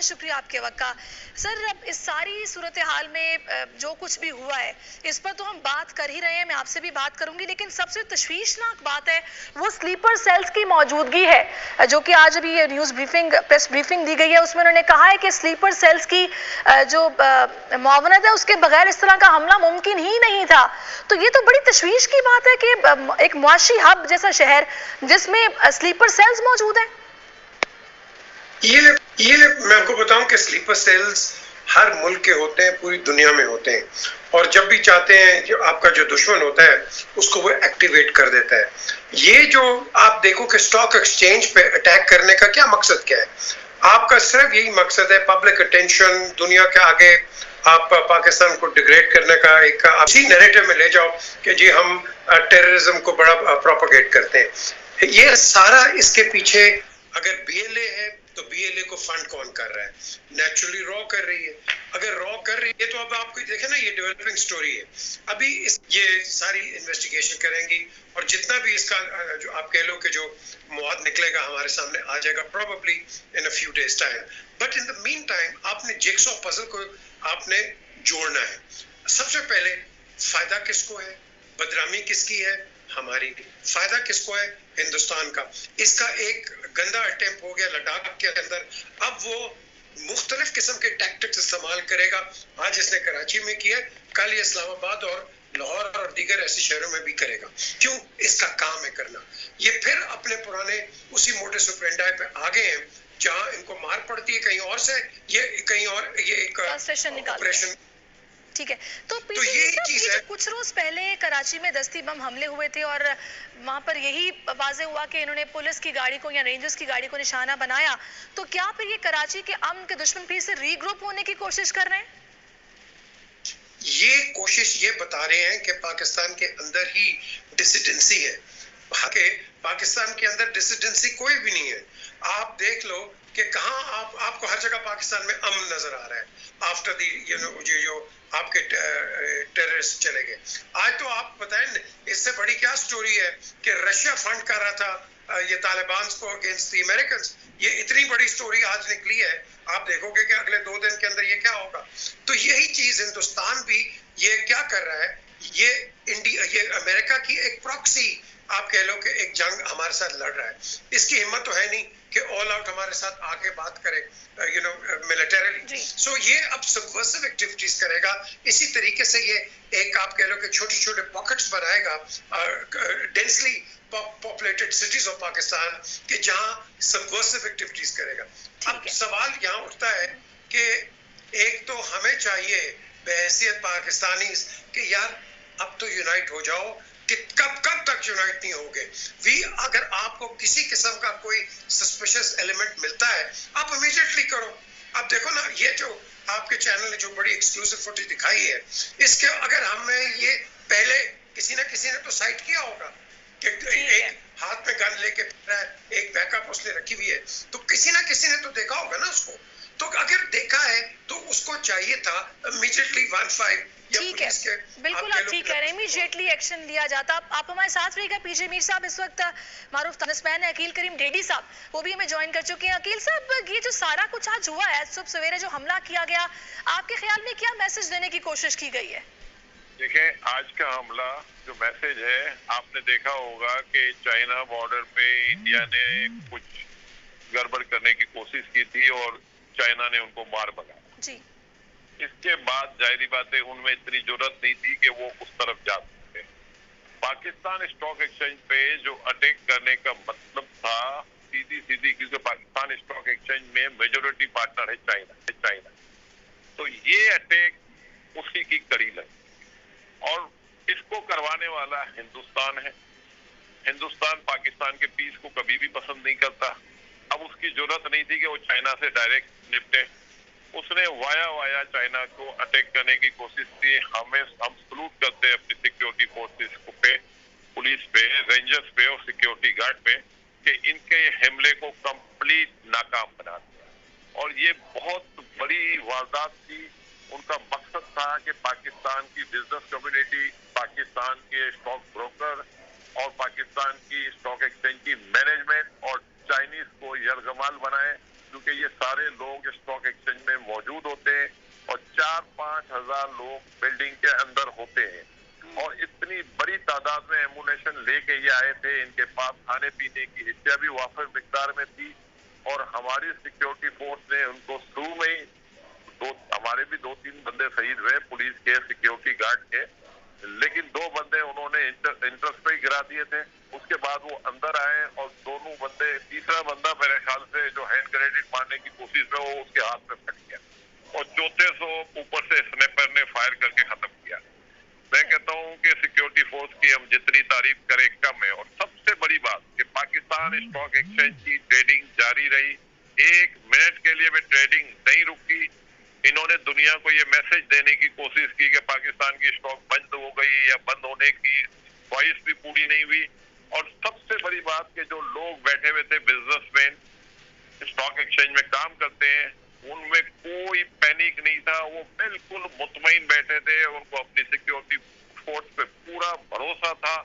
بہت شکریہ آپ کے وقت کا. سر اب اس ساری صورتحال میں جو کچھ بھی ہوا ہے اس پر تو ہم بات کر ہی رہے ہیں, میں آپ سے بھی بات کروں گی, لیکن سب سے تشویشناک بات ہے وہ سلیپر سیلز کی موجودگی ہے جو کہ آج ابھی یہ نیوز بریفنگ پریس بریفنگ دی گئی ہے, اس میں انہوں نے کہا ہے کہ سلیپر سیلز کی جو معاونت ہے اس کے بغیر اس طرح کا حملہ ممکن ہی نہیں تھا. تو یہ تو بڑی تشویش کی بات ہے کہ ایک معاشی ہب جیسا شہر جس میں سلیپر سیلز موجود ہیں. یہ میں آپ کو بتاؤں کہ سلیپر سیلز ہر ملک کے ہوتے ہیں, پوری دنیا میں ہوتے ہیں, اور جب بھی چاہتے ہیں جو آپ کا جو دشمن ہوتا ہے اس کو وہ ایکٹیویٹ کر دیتا ہے. یہ جو آپ دیکھو کہ اسٹاک ایکسچینج پہ اٹیک کرنے کا کیا مقصد کیا ہے, آپ کا صرف یہی مقصد ہے پبلک اٹینشن, دنیا کے آگے آپ پاکستان کو ڈیگریڈ کرنے کا ایک اسی نیریٹو میں لے جاؤ کہ جی ہم ٹیررزم کو بڑا پروپیگیٹ کرتے ہیں. یہ سارا اس کے پیچھے اگر بی ایل اے ہے تو بی ایل اے کو فنڈ کون کر رہا ہے؟ نیچرلی را کر رہی ہے. اگر را کر رہی ہے تو اب آپ کو دیکھیں نا یہ ڈیولپنگ سٹوری ہے, ابھی یہ ساری انویسٹیگیشن کریں گی اور جتنا بھی اس کا جو آپ کہہ لو کہ جو مواد نکلے گا ہمارے سامنے آ جائے گا probably in a few days time. But in the meantime آپ نے جگسو پزل کو آپ نے جوڑنا ہے. سب سے پہلے فائدہ کس کو ہے, بدنامی کس کی ہے, ہماری. فائدہ کس کو ہے, ہندوستان کا. اس کا ایک گندا اٹیمپ ہو گیا لداخ کے اندر, اب وہ مختلف قسم کے ٹیکٹکس استعمال کرے گا. آج اس نے کراچی میں کیا, کل یہ اسلام آباد اور لاہور اور دیگر ایسے شہروں میں بھی کرے گا. کیوں؟ اس کا کام ہے کرنا. یہ پھر اپنے پرانے اسی موڈس آپرینڈی پہ آگے ہیں, جہاں ان کو مار پڑتی ہے کہیں اور سے, یہ کہیں اور یہ ایک آپریشن. ٹھیک ہے, تو یہ کچھ روز پہلے کراچی میں دستی بم حملے ہوئے تھے اور وہاں پر یہی واضح ہوا کہ انہوں نے پولیس کی گاڑی کو یا رینجرز کی گاڑی کو نشانہ بنایا, تو کیا پھر یہ کراچی کے امن کے دشمن پھر سے ری گروپ ہونے کی کوشش کر رہے ہیں؟ یہ کوشش یہ بتا رہے ہیں کہ پاکستان کے اندر ہی ڈسیڈنسی ہے. پاکستان کے اندر ڈسیڈنسی کوئی بھی نہیں ہے. آپ دیکھ لو کہ کہاں آپ کو ہر جگہ پاکستان میں امن نظر آ رہا ہے آفٹر دی جو آپ کے ٹیررسٹ چلے گئے. آج تو آپ بتائیں اس سے بڑی کیا سٹوری ہے کہ رشیا فنڈ کر رہا تھا یہ طالبان کو اگینسٹ دی امریکنز. یہ اتنی بڑی سٹوری آج نکلی ہے, آپ دیکھو گے کہ اگلے 2 دن کے اندر یہ کیا ہوگا. تو یہی چیز ہندوستان بھی یہ کیا کر رہا ہے, یہ امریکہ کی ایک پراکسی آپ کہہ لو کہ ایک جنگ ہمارے ساتھ لڑ رہا ہے. اس کی ہمت تو ہے نہیں کہ آل آؤٹ ہمارے ساتھ آ کے بات کرے ملیٹریلی. سو یہ اب سبورسو ایکٹیویٹیز کرے گا. اسی طریقے سے یہ ایک آپ کہہ لو کہ چھوٹے چھوٹے پاکٹس بنائے گا densely populated cities of Pakistan کہ جہاں سبورسو ایکٹیویٹیز کرے گا. اب سوال یہاں اٹھتا ہے کہ ایک تو ہمیں چاہیے بحیثیت پاکستانی کہ یار اب تو یونائٹ ہو جاؤ, کہ کب تک یونائٹ نہیں ہوگے. اگر آپ کو کسی قسم کا کوئی سسپیشس ایلیمنٹ ملتا ہے آپ امیڈیٹلی کرو. اب دیکھو نا یہ جو آپ کے چینل نے جو بڑی ایکسکلوسیو فوٹیج دکھائی ہے, اس کے اگر ہمیں یہ پہلے کسی نے تو سائٹ کیا ہوگا کہ ایک ہاتھ میں گن لے کے پھر ہے, ایک بیک اپ اس نے رکھی ہوئی ہے, تو کسی نے تو دیکھا ہوگا نا اس کو. تو اگر دیکھا ہے تو اس کو چاہیے تھا امیڈیٹلی 15. ٹھیک ہے, بالکل آپ ٹھیک کہہ رہے ہیں, امیڈیٹلی ایکشن لیا جاتا. آپ ہمارے ساتھ رہے گا پی جے میر صاحب, اس وقت معروف ٹینسمین ہے عقیل کریم ڈیڈی صاحب, وہ بھی ہمیں جوائن کر چکے ہیں. عقیل صاحب, یہ جو سارا کچھ آج ہوا ہے, صبح سویرے جو حملہ کیا گیا, آپ کے خیال میں کیا میسج دینے کی کوشش کی گئی ہے؟ دیکھیں, آج کا حملہ جو میسج ہے, آپ نے دیکھا ہوگا کہ چائنا بارڈر پہ انڈیا نے کچھ گڑبڑ کرنے کی کوشش کی تھی اور چائنا نے ان کو مار بگایا. جی, اس کے بعد ظاہری بات ہے ان میں اتنی ضرورت نہیں تھی کہ وہ اس طرف جا سکتے. پاکستان اسٹاک ایکسچینج پہ جو اٹیک کرنے کا مطلب تھا سیدھی کیونکہ پاکستان اسٹاک ایکسچینج میں میجورٹی پارٹنر ہے چائنا, تو یہ اٹیک اسی کی کڑی لگی اور اس کو کروانے والا ہندوستان ہے. ہندوستان پاکستان کے پیس کو کبھی بھی پسند نہیں کرتا. اب اس کی ضرورت نہیں تھی کہ وہ چائنا سے ڈائریکٹ نپٹے, اس نے وایا چائنا کو اٹیک کرنے کی کوشش کی. ہم سلوٹ کرتے ہیں اپنی سیکیورٹی فورسز پہ, پولیس پہ, رینجرز پہ اور سیکیورٹی گارڈ پہ کہ ان کے حملے کو کمپلیٹ ناکام بنا دیا. اور یہ بہت بڑی واردات تھی. ان کا مقصد تھا کہ پاکستان کی بزنس کمیونٹی, پاکستان کے اسٹاک بروکر اور پاکستان کی اسٹاک ایکسچینج کی مینجمنٹ اور چائنیز کو یرغمال بنائے کیونکہ یہ سارے لوگ اسٹاک ایکسچینج میں موجود ہوتے ہیں اور 4-5 ہزار لوگ بلڈنگ کے اندر ہوتے ہیں اور اتنی بڑی تعداد میں ایمونیشن لے کے یہ آئے تھے. ان کے پاس کھانے پینے کی اشیاء بھی وافر مقدار میں تھی اور ہماری سیکیورٹی فورس نے ان کو شروع میں ہی ہمارے بھی 2-3 بندے شہید ہوئے پولیس کے سیکیورٹی گارڈ کے, لیکن 2 بندے انہوں نے انٹرسٹ پہ ہی گرا دیے تھے. اس کے بعد وہ اندر آئے اور دونوں بندے, تیسرا بندہ میرے خیال سے جو ہینڈ گرینیڈ مارنے کی کوشش میں وہ اس کے ہاتھ میں پھٹ گیا اور چوتھے سو اوپر سے اسنیپر نے فائر کر کے ختم کیا. میں کہتا ہوں کہ سیکیورٹی فورس کی ہم جتنی تعریف کریں کم ہے. اور سب سے بڑی بات کہ پاکستان اسٹاک ایکسچینج کی ٹریڈنگ جاری رہی, 1 منٹ کے لیے بھی ٹریڈنگ نہیں رکی. انہوں نے دنیا کو یہ میسج دینے کی کوشش کی کہ پاکستان کی اسٹاک بند ہو گئی یا بند ہونے کی خواہش بھی پوری نہیں ہوئی. اور سب سے بڑی بات کہ جو لوگ بیٹھے ہوئے تھے بزنس مین اسٹاک ایکسچینج میں کام کرتے ہیں, ان میں کوئی پینک نہیں تھا, وہ بالکل مطمئن بیٹھے تھے. ان کو اپنی سیکیورٹی فورس پہ پورا بھروسہ تھا